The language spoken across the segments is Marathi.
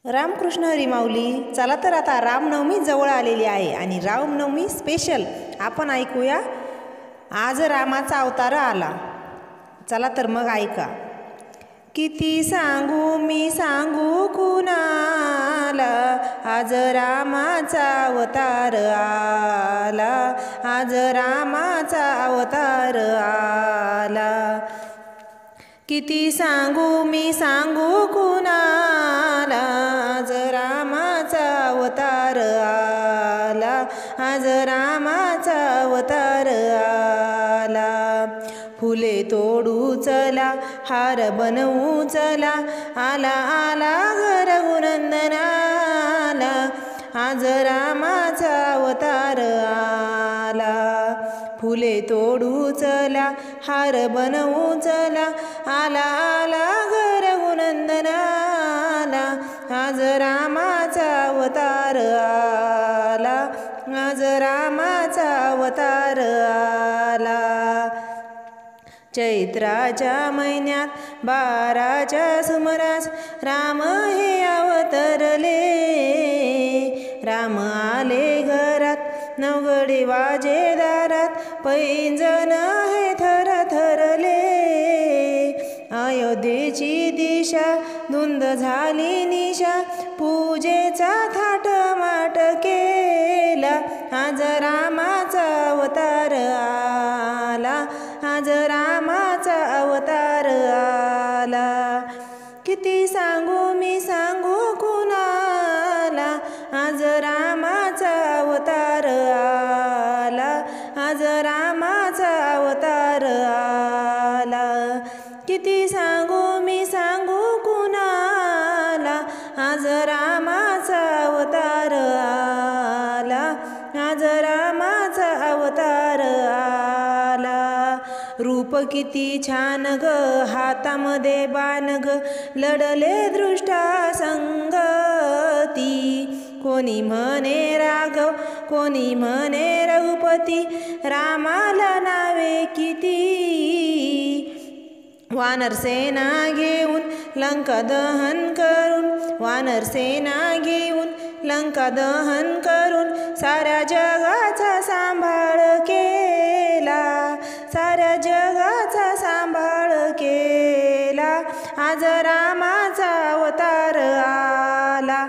रामकृष्ण हरी माऊली. चला तर आता रामनवमी जवळ आलेली आहे आणि रामनवमी स्पेशल आपण ऐकूया. आज रामाचा अवतार आला. चला तर मग ऐका. किती सांगू मी सांगू कुणाला, आज रामाचा अवतार आला, आज रामाचा अवतार आला. किती सांगू मी सांगू कुणाला, आज रामाचा अवतार आला, आज रामाचा अवतार आला. फुले तोडू चला, हार बनवू चला, आला आला रघुनंदनाला, आज रामाचा अवतार आला. फुले तोडू चला, हार बनवू चला, आला आला रघुनंदनाला, आज रामाचा अवतार आला, आज रामाचा अवतार आला. चैत्राच्या महिन्यात 12च्या सुमारास राम हे अवतरले. राम आले घरात, नवघडी वाजे दारात, पैंजण हे थरथरले. अयोध्येची दिशा धुंद झाली निशा, पूजेचा थाटमाट केला, आज रामाचा अवतार आला, आज रामाचा अवतार आला. किती सांगू मी सांगू कुणाला, आज रामाचा अवतार आला, आज रामाचा अवतार आला. किती सांगू मी सांगू कुणाला, आज रामाचा अवतार आला, आज रामाचा अवतार आला. रूप किती छान ग, हातामध्ये बाण ग, लढले दृष्टा संगती. कोणी म्हणे राघव, कोणी म्हणे रघुपती, रामाला नावे किती. वानर सेना घेऊन लंका दहन करून, वानर सेना घेऊन लंका दहन करून, साऱ्या जगाचा सांभाळ केला, साऱ्या जगाचा सांभाळ केला, आज रामाचा अवतार आला,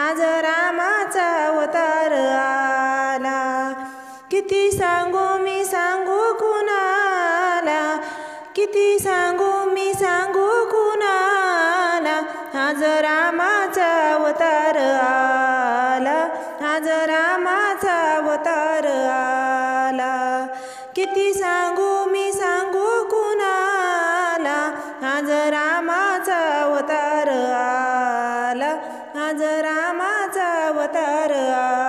आज रामाचा अवतार आला. किती सांगू मी सांगू कुणाला, किती सांगू मी सांगू कुणाला, आज रामाचा अवतार आला, आज रामाचा अवतार आला. किती सांगू मी सांगू कुणाला, आज रामाचा अवतार आला, आज रामाचा अवतार आला.